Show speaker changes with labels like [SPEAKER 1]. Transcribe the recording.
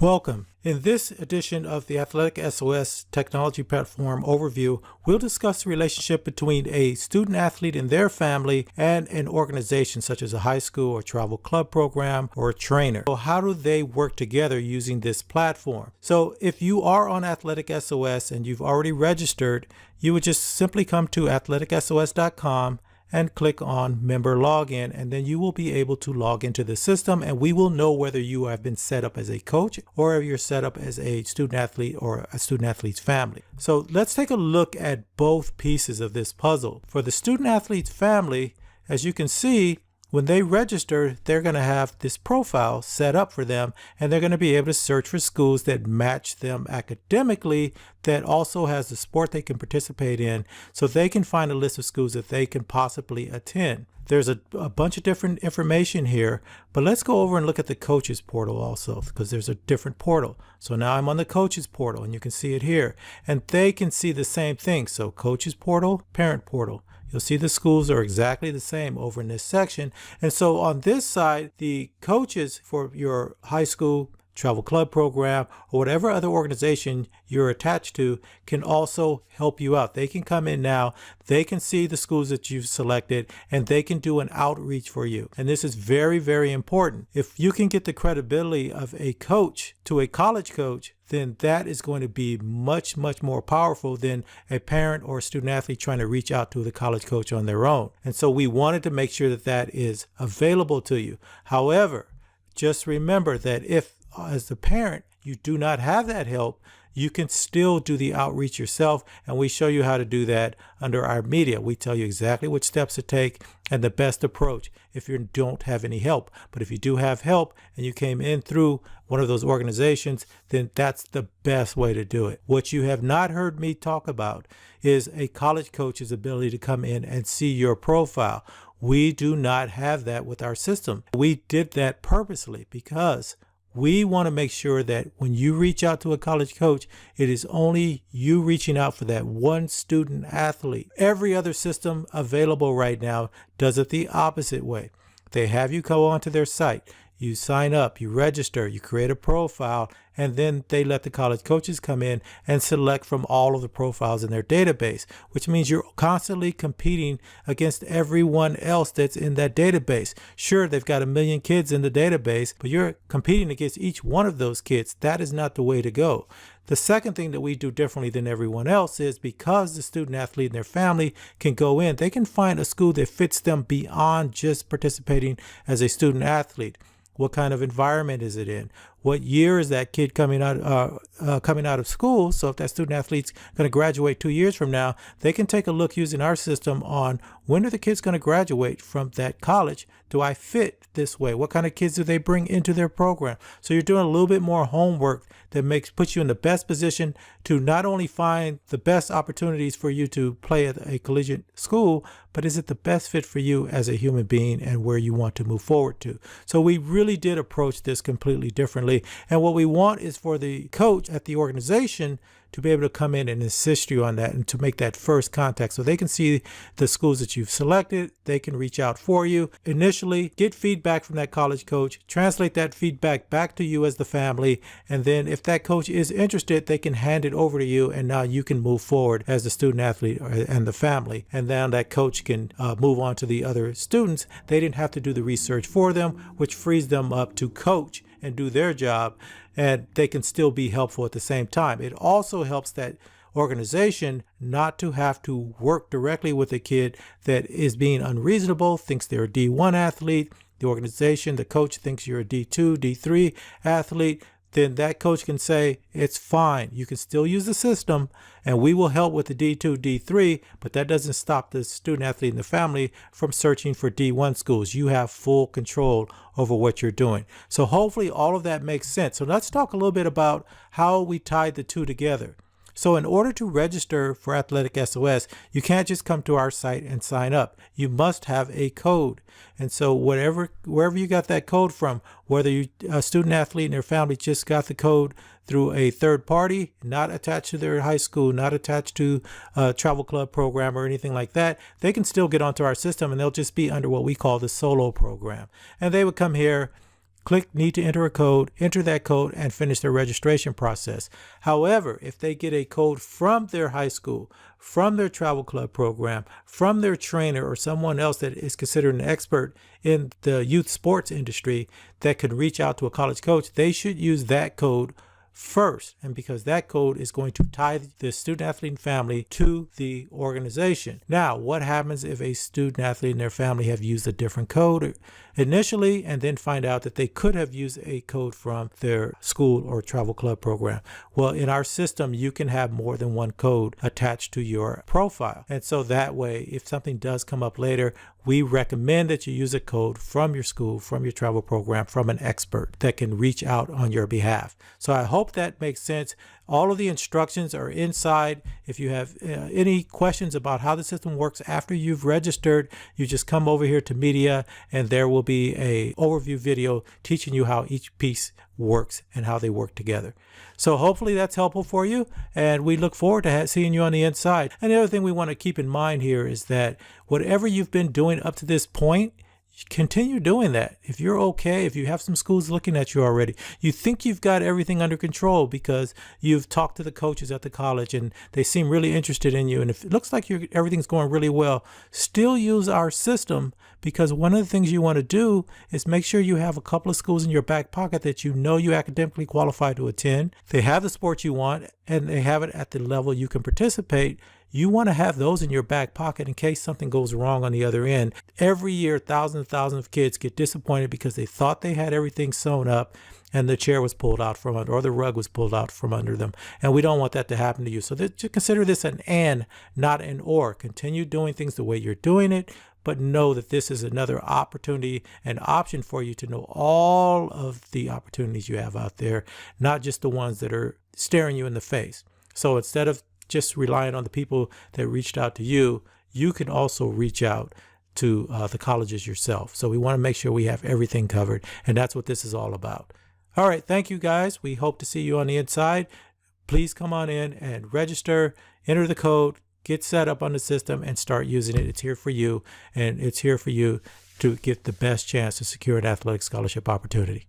[SPEAKER 1] Welcome. In this edition of the AthleticSOS Technology Platform Overview, we'll discuss the relationship between a student athlete and their family and an organization such as a high school or travel club program or a trainer. So how do they work together using this platform? So if you are on AthleticSOS and you've already registered, you would just simply come to athleticsos.com and click on member login, and then you will be able to log into the system, and we will know whether you have been set up as a coach or if you're set up as a student athlete or a student athlete's family. So let's take a look at both pieces of this puzzle. For the student athlete's family, as you can see, when they register, they're going to have this profile set up for them, and they're going to be able to search for schools that match them academically, that also has the sport they can participate in, so they can find a list of schools that they can possibly attend. There's a bunch of different information here, but let's go over and look at the coaches portal also, because there's a different portal. So now I'm on the coaches portal, and you can see it here, and they can see the same thing. So coaches portal, parent portal. You'll see the schools are exactly the same over in this section. And so on this side, the coaches for your high school, travel club program, or whatever other organization you're attached to can also help you out. They can come in now, they can see the schools that you've selected, and they can do an outreach for you. And this is very, very important. If you can get the credibility of a coach to a college coach, then that is going to be much, much more powerful than a parent or a student athlete trying to reach out to the college coach on their own. And so we wanted to make sure that that is available to you. However, just remember that if, as the parent, you do not have that help, you can still do the outreach yourself, and we show you how to do that under our media. We tell you exactly what steps to take and the best approach if you don't have any help. But if you do have help and you came in through one of those organizations, then that's the best way to do it. What you have not heard me talk about is a college coach's ability to come in and see your profile. We do not have that with our system. We did that purposely because we want to make sure that when you reach out to a college coach, it is only you reaching out for that one student athlete. Every other system available right now does it the opposite way. They have you go onto their site, you sign up, you register, you create a profile, and then they let the college coaches come in and select from all of the profiles in their database, which means you're constantly competing against everyone else that's in that database. Sure, they've got 1 million kids in the database, but you're competing against each one of those kids. That is not the way to go. The second thing that we do differently than everyone else is because the student athlete and their family can go in, they can find a school that fits them beyond just participating as a student athlete. What kind of environment is it in? What year is that kid coming out of school? So if that student athlete's going to graduate 2 years from now, they can take a look using our system on when are the kids going to graduate from that college? Do I fit this way? What kind of kids do they bring into their program? So you're doing a little bit more homework that puts you in the best position to not only find the best opportunities for you to play at a collegiate school, but is it the best fit for you as a human being and where you want to move forward to? So we really did approach this completely differently. And what we want is for the coach at the organization to be able to come in and assist you on that and to make that first contact so they can see the schools that you've selected. They can reach out for you. Initially, get feedback from that college coach, translate that feedback back to you as the family, and then if that coach is interested, they can hand it over to you, and now you can move forward as the student athlete and the family. And then that coach can move on to the other students. They didn't have to do the research for them, which frees them up to coach and do their job, and they can still be helpful at the same time. It also helps that organization not to have to work directly with a kid that is being unreasonable, thinks they're a D1 athlete. The organization, the coach thinks you're a D2, D3 athlete. Then that coach can say, it's fine. You can still use the system and we will help with the D2, D3, but that doesn't stop the student athlete and the family from searching for D1 schools. You have full control over what you're doing. So hopefully all of that makes sense. So let's talk a little bit about how we tied the two together. So in order to register for AthleticSOS, you can't just come to our site and sign up. You must have a code. And so wherever you got that code from, whether you a student athlete and their family just got the code through a third party, not attached to their high school, not attached to a travel club program or anything like that, they can still get onto our system and they'll just be under what we call the solo program. And they would come here, click need to enter a code, enter that code, and finish their registration process. However, if they get a code from their high school, from their travel club program, from their trainer, or someone else that is considered an expert in the youth sports industry that could reach out to a college coach, they should use that code first, and because that code is going to tie the student athlete and family to the organization. Now, what happens if a student athlete and their family have used a different code initially and then find out that they could have used a code from their school or travel club program? Well, in our system, you can have more than one code attached to your profile. And so that way, if something does come up later, we recommend that you use a code from your school, from your travel program, from an expert that can reach out on your behalf. So I hope that makes sense. All of the instructions are inside. If you have any questions about how the system works after you've registered, you just come over here to media, and there will be an overview video teaching you how each piece works and how they work together. So hopefully that's helpful for you, and we look forward to seeing you on the inside. And the other thing we want to keep in mind here is that whatever you've been doing up to this point, continue doing that. If you're okay, if you have some schools looking at you already, you think you've got everything under control because you've talked to the coaches at the college and they seem really interested in you, and if it looks like everything's going really well, still use our system, because one of the things you want to do is make sure you have a couple of schools in your back pocket that you know you academically qualify to attend. They have the sport you want and they have it at the level you can participate. You want to have those in your back pocket in case something goes wrong on the other end. Every year, thousands and thousands of kids get disappointed because they thought they had everything sewn up and the chair was pulled out from under, or the rug was pulled out from under them. And we don't want that to happen to you. So just consider this an and, not an or. Continue doing things the way you're doing it, but know that this is another opportunity and option for you to know all of the opportunities you have out there, not just the ones that are staring you in the face. So instead of just relying on the people that reached out to you, you can also reach out to the colleges yourself. So we want to make sure we have everything covered, and that's what this is all about. All right, thank you guys. We hope to see you on the inside. Please come on in and register, enter the code, get set up on the system, and start using it. It's here for you, and it's here for you to get the best chance to secure an athletic scholarship opportunity.